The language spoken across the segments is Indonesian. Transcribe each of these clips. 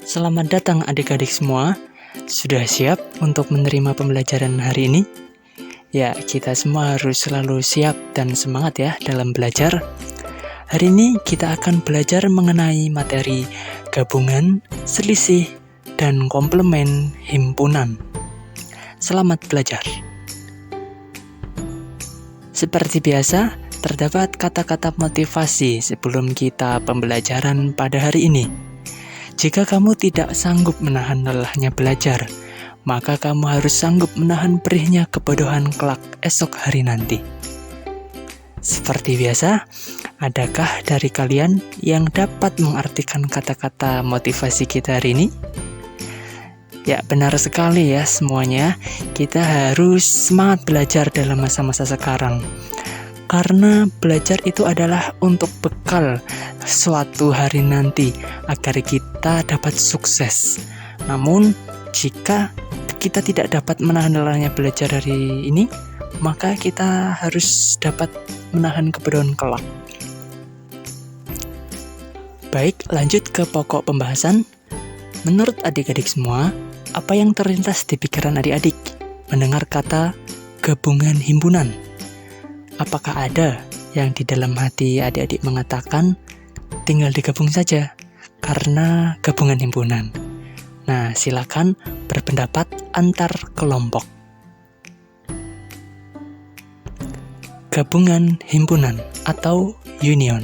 Selamat datang adik-adik semua. Sudah siap untuk menerima pembelajaran hari ini? Ya, kita semua harus selalu siap dan semangat ya dalam belajar. Hari ini kita akan belajar mengenai materi gabungan, selisih, dan komplement himpunan. Selamat belajar. Seperti biasa, terdapat kata-kata motivasi sebelum kita pembelajaran pada hari ini. Jika kamu tidak sanggup menahan lelahnya belajar, maka kamu harus sanggup menahan perihnya kebodohan kelak esok hari nanti. Seperti biasa, adakah dari kalian yang dapat mengartikan kata-kata motivasi kita hari ini? Ya, benar sekali ya semuanya. Kita harus semangat belajar dalam masa-masa sekarang. Karena belajar itu adalah untuk bekal suatu hari nanti agar kita dapat sukses. Namun, jika kita tidak dapat menahan lelahnya belajar hari ini, maka kita harus dapat menahan kebodohan kelak. Baik, lanjut ke pokok pembahasan. Menurut adik-adik semua, apa yang terlintas di pikiran adik-adik mendengar kata gabungan himpunan? Apakah ada yang di dalam hati adik-adik mengatakan tinggal digabung saja karena gabungan himpunan? Nah, silakan berpendapat antar kelompok. Gabungan himpunan atau union.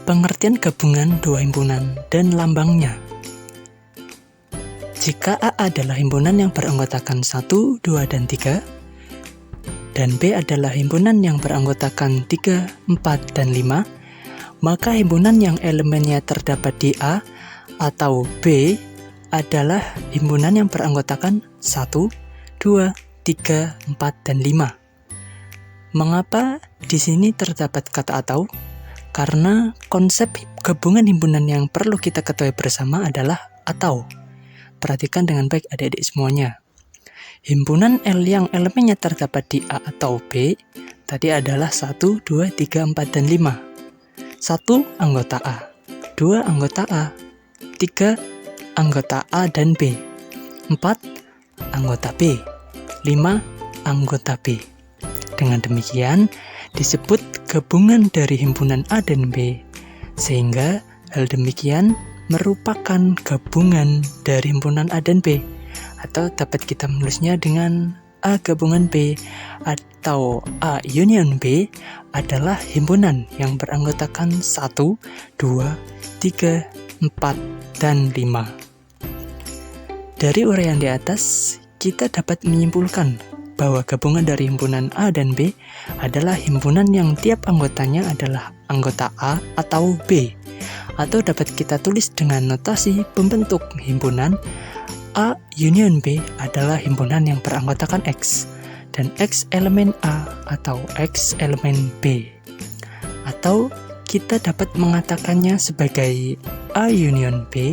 Pengertian gabungan dua himpunan dan lambangnya. Jika A adalah himpunan yang beranggotakan 1, 2, dan 3, dan B adalah himpunan yang beranggotakan 3, 4, dan 5, maka himpunan yang elemennya terdapat di A atau B adalah himpunan yang beranggotakan 1, 2, 3, 4, dan 5. Mengapa di sini terdapat kata atau? Karena konsep gabungan himpunan yang perlu kita ketahui bersama adalah atau. Perhatikan dengan baik adik-adik semuanya. Himpunan L yang elemennya terdapat di A atau B tadi adalah 1, 2, 3, 4, dan 5. 1 anggota A, 2 anggota A, 3 anggota A dan B, 4 anggota B, 5 anggota B. Dengan demikian disebut gabungan dari himpunan A dan B, sehingga hal demikian merupakan gabungan dari himpunan A dan B, atau dapat kita menulisnya dengan A gabungan B atau A union B adalah himpunan yang beranggotakan 1, 2, 3, 4, dan 5. Dari uraian di atas, kita dapat menyimpulkan bahwa gabungan dari himpunan A dan B adalah himpunan yang tiap anggotanya adalah anggota A atau B, atau dapat kita tulis dengan notasi pembentuk himpunan A union B adalah himpunan yang beranggotakan X, dan X elemen A atau X elemen B. Atau kita dapat mengatakannya sebagai A union B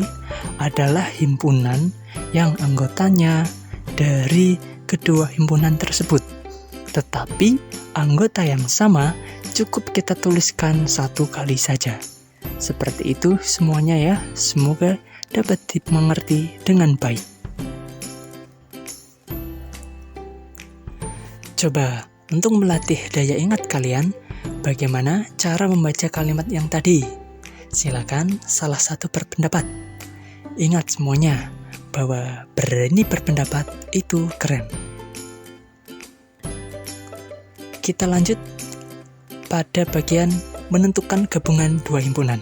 adalah himpunan yang anggotanya dari kedua himpunan tersebut. Tetapi anggota yang sama cukup kita tuliskan satu kali saja. Seperti itu semuanya ya, semoga dapat dimengerti dengan baik. Coba untuk melatih daya ingat kalian, bagaimana cara membaca kalimat yang tadi? Silakan salah satu berpendapat. Ingat semuanya bahwa berani berpendapat itu keren. Kita lanjut pada bagian menentukan gabungan dua himpunan.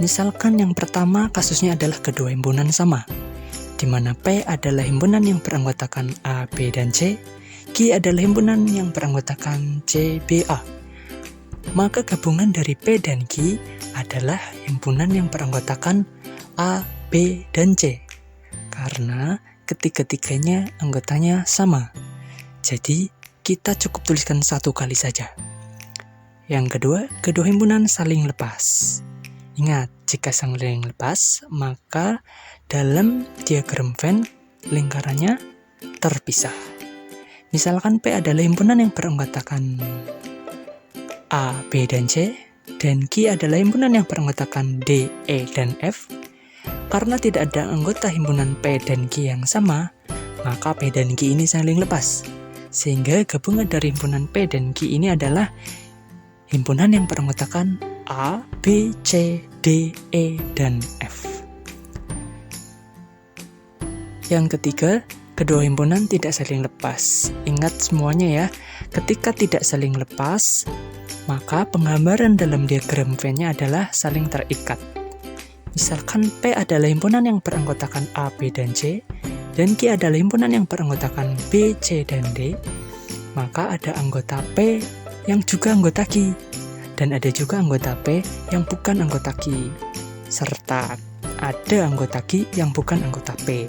Misalkan yang pertama kasusnya adalah kedua himpunan sama, di mana P adalah himpunan yang beranggotakan A, B, dan C, Q adalah himpunan yang beranggotakan C, B, A. Maka gabungan dari P dan Q adalah himpunan yang beranggotakan A, B, dan C, karena ketiga-tiganya anggotanya sama. Jadi kita cukup tuliskan satu kali saja. Yang kedua himpunan saling lepas. Ingat, jika saling lepas, maka dalam diagram Venn lingkarannya terpisah. Misalkan P adalah himpunan yang beranggotakan A, B, dan C, dan Q adalah himpunan yang beranggotakan D, E, dan F. Karena tidak ada anggota himpunan P dan Q yang sama, maka P dan Q ini saling lepas. Sehingga gabungan dari himpunan P dan Q ini adalah himpunan yang beranggotakan A, B, C, D, E, dan F. Yang ketiga, kedua himpunan tidak saling lepas. Ingat semuanya ya, ketika tidak saling lepas, maka penggambaran dalam diagram Venn-nya adalah saling terikat. Misalkan P adalah himpunan yang beranggotakan A, B, dan C, dan Q adalah himpunan yang beranggotakan B, C, dan D, maka ada anggota P yang juga anggota Q, dan ada juga anggota P yang bukan anggota Q, serta ada anggota Q yang bukan anggota P.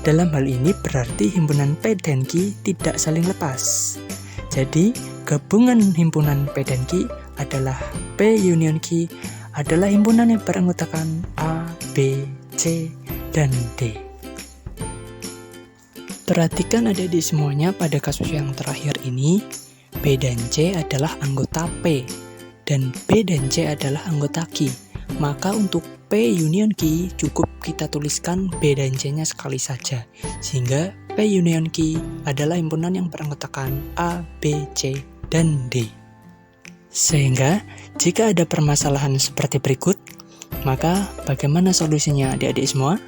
Dalam hal ini berarti himpunan P dan Q tidak saling lepas. Jadi, gabungan himpunan P dan Q adalah P union Q adalah himpunan yang beranggotakan A, B, C, dan D. Perhatikan adik-adik semuanya pada kasus yang terakhir ini, B dan C adalah anggota P, dan B dan C adalah anggota Q. Maka untuk P union Q cukup kita tuliskan B dan C-nya sekali saja, sehingga P union Q adalah himpunan yang beranggotakan A, B, C, dan D. Sehingga jika ada permasalahan seperti berikut, maka bagaimana solusinya adik-adik semua?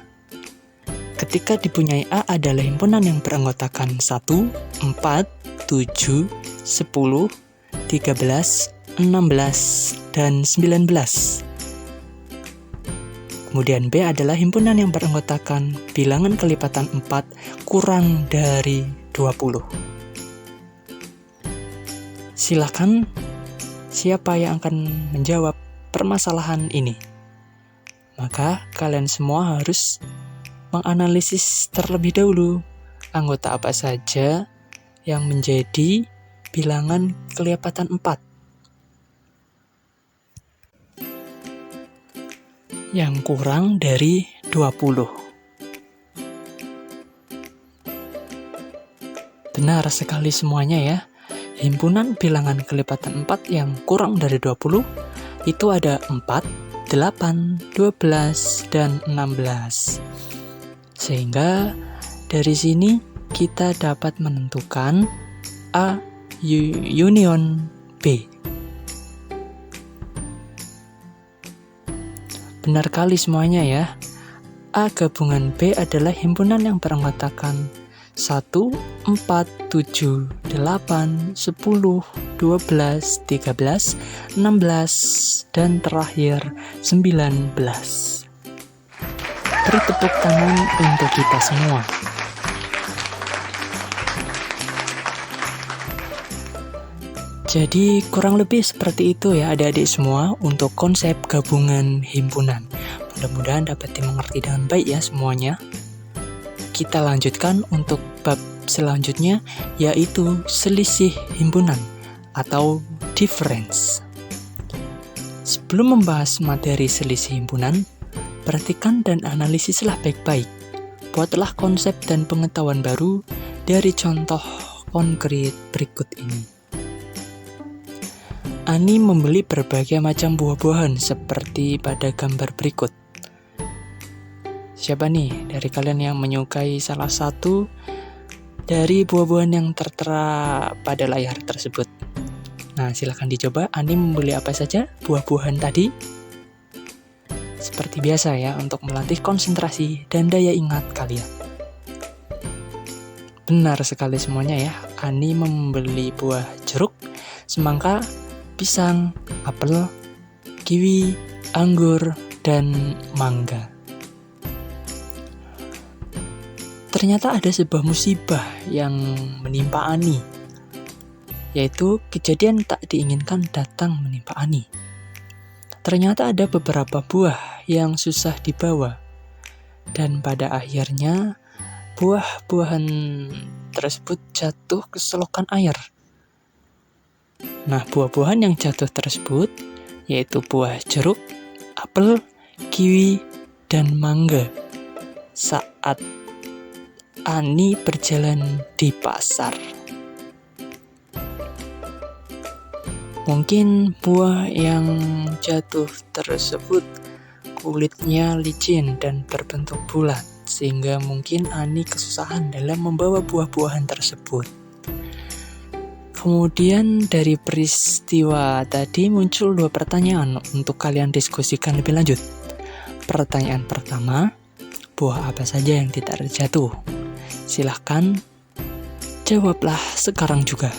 Ketika dipunyai A adalah himpunan yang beranggotakan 1, 4, 7, 10, 13, 16, dan 19. Kemudian B adalah himpunan yang beranggotakan bilangan kelipatan 4 kurang dari 20. Silakan, siapa yang akan menjawab permasalahan ini? Maka kalian semua harus menganalisis terlebih dahulu anggota apa saja yang menjadi bilangan kelipatan 4. Yang kurang dari 20. Benar sekali semuanya ya. Himpunan bilangan kelipatan 4 yang kurang dari 20 itu ada 4, 8, 12, dan 16. Sehingga dari sini kita dapat menentukan A union B. Benar kali semuanya ya. A gabungan B adalah himpunan yang beranggotakan 1, 4, 7, 8, 10, 12, 13, 16, dan terakhir 19. Beri tepuk tangan untuk kita semua. Jadi kurang lebih seperti itu ya adik-adik semua untuk konsep gabungan himpunan. Mudah-mudahan dapat dimengerti dengan baik ya semuanya. Kita lanjutkan untuk bab selanjutnya, yaitu selisih himpunan atau difference. Sebelum membahas materi selisih himpunan, perhatikan dan analisislah baik-baik. Buatlah konsep dan pengetahuan baru dari contoh konkret berikut ini. Ani membeli berbagai macam buah-buahan seperti pada gambar berikut. Siapa nih dari kalian yang menyukai salah satu dari buah-buahan yang tertera pada layar tersebut? Nah, silahkan dicoba. Ani membeli apa saja buah-buahan tadi? Seperti biasa ya, untuk melatih konsentrasi dan daya ingat kalian. Benar sekali semuanya ya. Ani membeli buah jeruk, semangka, pisang, apel, kiwi, anggur, dan mangga. Ternyata ada sebuah musibah yang menimpa Ani, yaitu kejadian tak diinginkan datang menimpa Ani. Ternyata ada beberapa buah yang susah dibawa, dan pada akhirnya buah-buahan tersebut jatuh ke selokan air. Nah, buah-buahan yang jatuh tersebut yaitu buah jeruk, apel, kiwi, dan mangga. Saat Ani berjalan di pasar. Mungkin buah yang jatuh tersebut kulitnya licin dan berbentuk bulat, sehingga mungkin Ani kesusahan dalam membawa buah-buahan tersebut. Kemudian dari peristiwa tadi muncul 2 pertanyaan untuk kalian diskusikan lebih lanjut. Pertanyaan pertama, buah apa saja yang tidak terjatuh? Silahkan jawablah sekarang juga.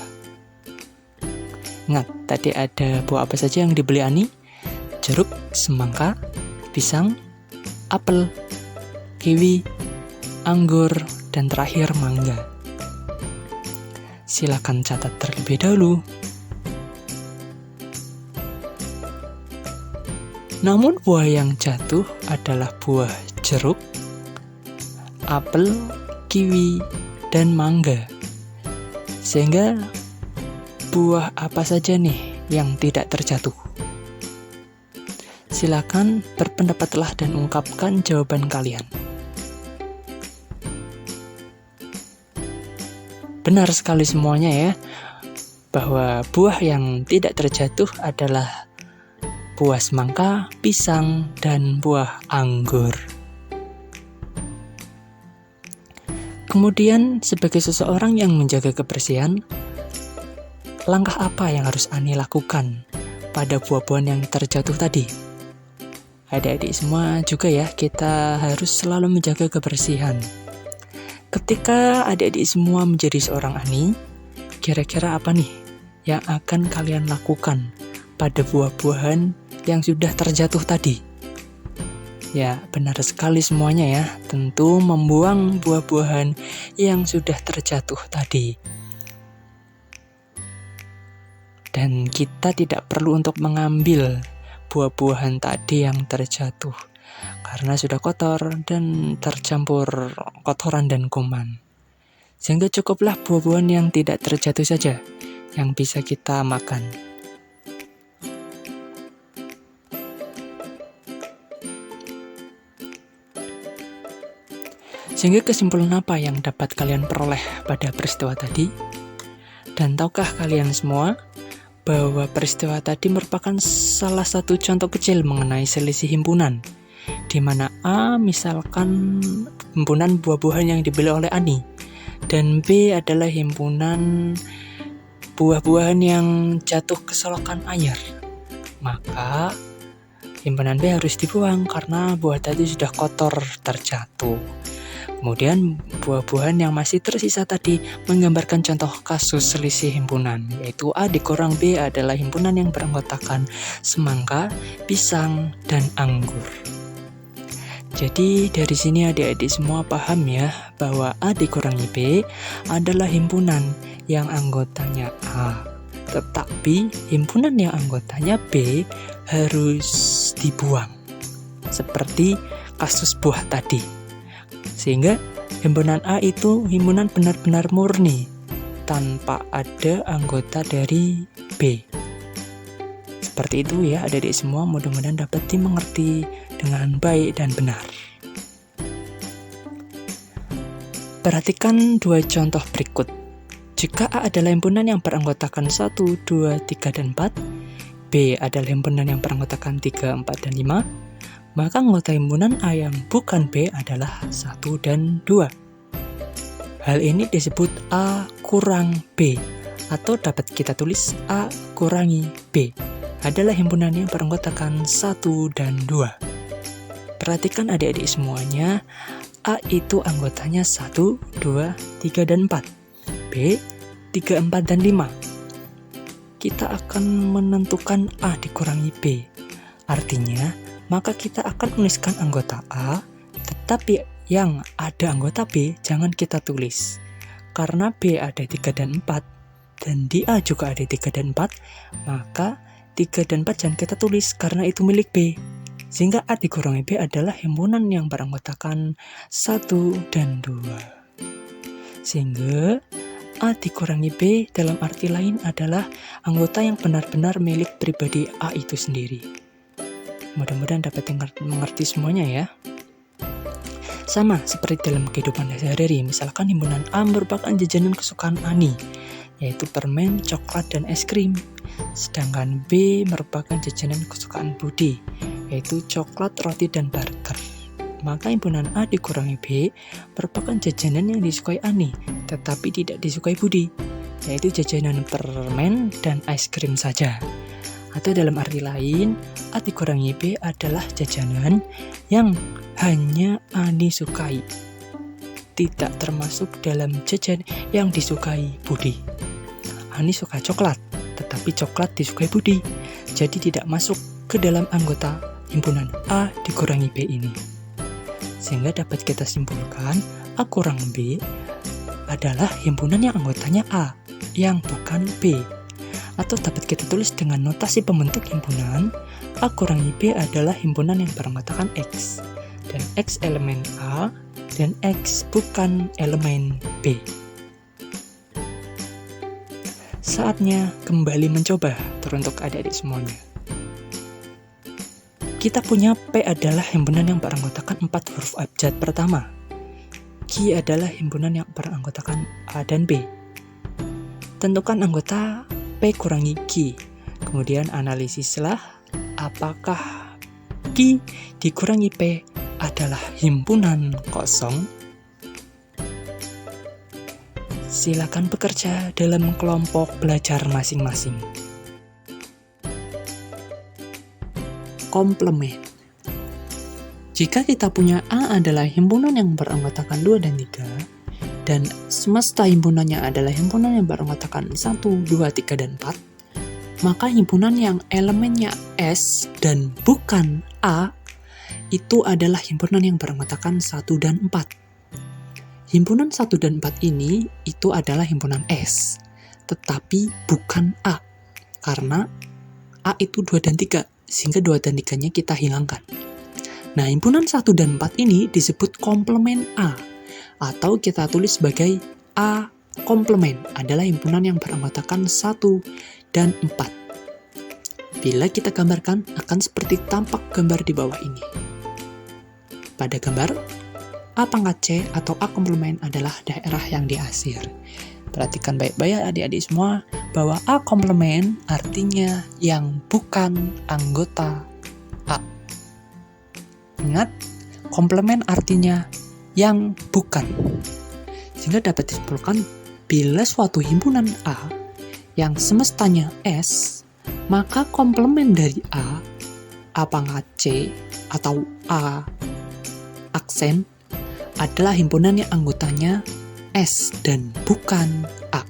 Ingat, tadi ada buah apa saja yang dibeli Ani? Jeruk, semangka, pisang, apel, kiwi, anggur, dan terakhir mangga. Silakan catat terlebih dahulu. Namun buah yang jatuh adalah buah jeruk, apel, kiwi, dan mangga. Sehingga buah apa saja nih yang tidak terjatuh? Silakan berpendapatlah dan ungkapkan jawaban kalian. Benar sekali semuanya ya, bahwa buah yang tidak terjatuh adalah buah semangka, pisang, dan buah anggur. Kemudian sebagai seseorang yang menjaga kebersihan, langkah apa yang harus Ani lakukan pada buah-buahan yang terjatuh tadi? Adik-adik semua juga ya, kita harus selalu menjaga kebersihan. Ketika adik-adik semua menjadi seorang Ani, kira-kira apa nih yang akan kalian lakukan pada buah-buahan yang sudah terjatuh tadi? Ya, benar sekali semuanya ya, tentu membuang buah-buahan yang sudah terjatuh tadi. Dan kita tidak perlu untuk mengambil buah-buahan tadi yang terjatuh, karena sudah kotor dan tercampur kotoran dan kuman. Sehingga cukuplah buah-buahan yang tidak terjatuh saja yang bisa kita makan. Sehingga kesimpulan apa yang dapat kalian peroleh pada peristiwa tadi? Dan tahukah kalian semua bahwa peristiwa tadi merupakan salah satu contoh kecil mengenai selisih himpunan, di mana A misalkan himpunan buah-buahan yang dibeli oleh Ani, dan B adalah himpunan buah-buahan yang jatuh ke selokan air. Maka himpunan B harus dibuang karena buah tadi sudah kotor terjatuh. Kemudian buah-buahan yang masih tersisa tadi menggambarkan contoh kasus selisih himpunan, yaitu A dikurang B adalah himpunan yang beranggotakan semangka, pisang, dan anggur. Jadi dari sini adik-adik semua paham ya, bahwa A dikurangi B adalah himpunan yang anggotanya A, tetapi himpunan yang anggotanya B harus dibuang, seperti kasus buah tadi. Sehingga himpunan A itu himpunan benar-benar murni, tanpa ada anggota dari B. Seperti itu ya adik-adik semua, mudah-mudahan dapat dimengerti dengan baik dan benar. Perhatikan 2 contoh berikut. Jika A adalah himpunan yang beranggotakan 1, 2, 3, dan 4, B adalah himpunan yang beranggotakan 3, 4, dan 5, maka anggota himpunan A yang bukan B adalah 1 dan 2. Hal ini disebut A kurang B, atau dapat kita tulis A kurangi B, adalah himpunan yang beranggotakan 1 dan 2. Perhatikan adik-adik semuanya, A itu anggotanya 1, 2, 3, dan 4. B, 3, 4, dan 5. Kita akan menentukan A dikurangi B. Artinya, maka kita akan menuliskan anggota A, tetapi yang ada anggota B jangan kita tulis. Karena B ada 3 dan 4, dan di A juga ada 3 dan 4, maka 3 dan 4 jangan kita tulis karena itu milik B. Sehingga A dikurangi B adalah himpunan yang beranggotakan 1 dan 2. Sehingga A dikurangi B dalam arti lain adalah anggota yang benar-benar milik pribadi A itu sendiri. Mudah-mudahan dapat mengerti semuanya ya. Sama seperti dalam kehidupan sehari-hari, misalkan himpunan A merupakan jajanan kesukaan Ani, yaitu permen, coklat, dan es krim. Sedangkan B merupakan jajanan kesukaan Budi, yaitu coklat, roti, dan burger. Maka himpunan A dikurangi B merupakan jajanan yang disukai Ani, tetapi tidak disukai Budi, yaitu jajanan permen dan es krim saja. Atau dalam arti lain, A dikurangi B adalah jajanan yang hanya Ani sukai, tidak termasuk dalam jajan yang disukai Budi. Ani suka coklat, tetapi coklat disukai Budi, jadi tidak masuk ke dalam anggota himpunan A dikurangi B ini. Sehingga dapat kita simpulkan A kurang B adalah himpunan yang anggotanya A, yang bukan B. Atau dapat kita tulis dengan notasi pembentuk himpunan, A kurangi B adalah himpunan yang beranggotakan X, dan X elemen A, dan X bukan elemen B. Saatnya kembali mencoba teruntuk adik-adik semuanya. Kita punya P adalah himpunan yang beranggotakan 4 huruf abjad pertama. Q adalah himpunan yang beranggotakan A dan B. Tentukan anggota P kurangi Q. Kemudian analisislah apakah Q dikurangi P adalah himpunan kosong. Silakan bekerja dalam kelompok belajar masing-masing. Komplement. Jika kita punya A adalah himpunan yang beranggotakan 2 dan 3, dan semesta himpunannya adalah himpunan yang beranggotakan 1, 2, 3, dan 4, maka himpunan yang elemennya S dan bukan A itu adalah himpunan yang beranggotakan 1 dan 4. Himpunan 1 dan 4 ini itu adalah himpunan S, tetapi bukan A, karena A itu 2 dan 3, sehingga 2 dan 3-nya kita hilangkan. Nah, himpunan 1 dan 4 ini disebut komplement A, atau kita tulis sebagai A komplement, adalah himpunan yang beranggotakan 1 dan 4. Bila kita gambarkan, akan seperti tampak gambar di bawah ini. Pada gambar, A pangkat C atau A komplement adalah daerah yang diasir. Perhatikan baik-baik adik-adik semua bahwa A komplement artinya yang bukan anggota A. Ingat, komplement artinya yang bukan. Sehingga dapat disimpulkan bila suatu himpunan A yang semestanya S, maka komplement dari A pangkat C atau A aksen adalah himpunan yang anggotanya S dan bukan A.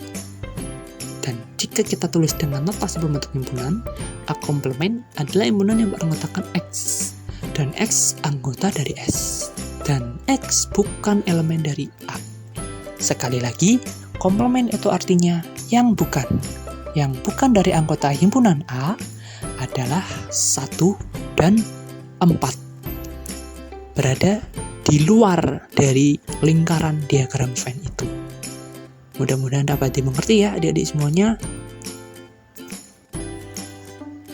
Dan jika kita tulis dengan notasi pembentuk himpunan, A komplement adalah himpunan yang beranggotakan X, dan X anggota dari S, dan X bukan elemen dari A. Sekali lagi, komplement itu artinya yang bukan. Yang bukan dari anggota himpunan A adalah 1 dan 4. Berada di luar dari lingkaran diagram Venn itu. Mudah-mudahan dapat dimengerti ya adik-adik semuanya.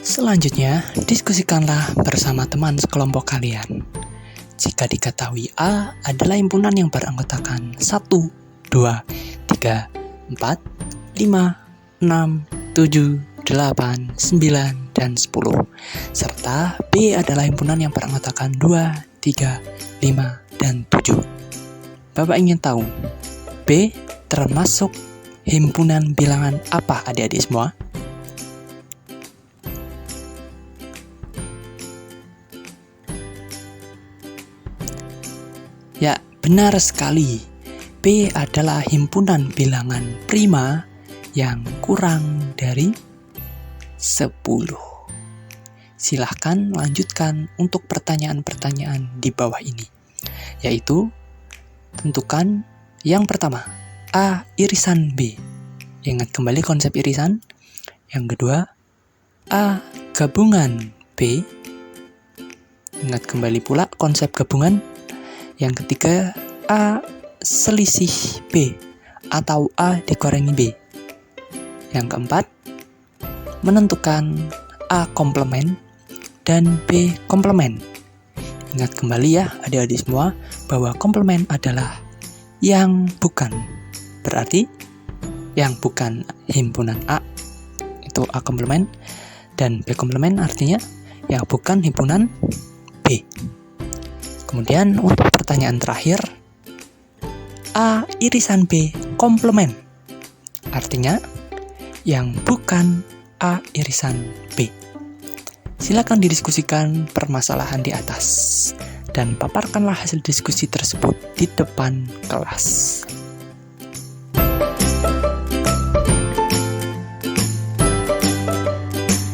Selanjutnya, diskusikanlah bersama teman sekelompok kalian. Jika diketahui A adalah himpunan yang beranggotakan 1, 2, 3, 4, 5, 6, 7, 8, 9, dan 10. Serta B adalah himpunan yang beranggotakan 2, 3, 5, dan 7. Bapak ingin tahu, B termasuk himpunan bilangan apa adik-adik semua? Ya, benar sekali. B adalah himpunan bilangan prima yang kurang dari 10. Silahkan lanjutkan untuk pertanyaan-pertanyaan di bawah ini, yaitu tentukan yang pertama, A irisan B. Ingat kembali konsep irisan. Yang kedua, A gabungan B. Ingat kembali pula konsep gabungan. Yang ketiga, A selisih B atau A dikurangi B. Yang keempat, menentukan A komplement dan B komplement. Ingat kembali ya adik-adik semua bahwa komplement adalah yang bukan. Berarti yang bukan himpunan A, itu A komplement, dan B komplement artinya yang bukan himpunan B. Kemudian untuk pertanyaan terakhir, A irisan B komplement, artinya yang bukan A irisan B. Silakan didiskusikan permasalahan di atas dan paparkanlah hasil diskusi tersebut di depan kelas.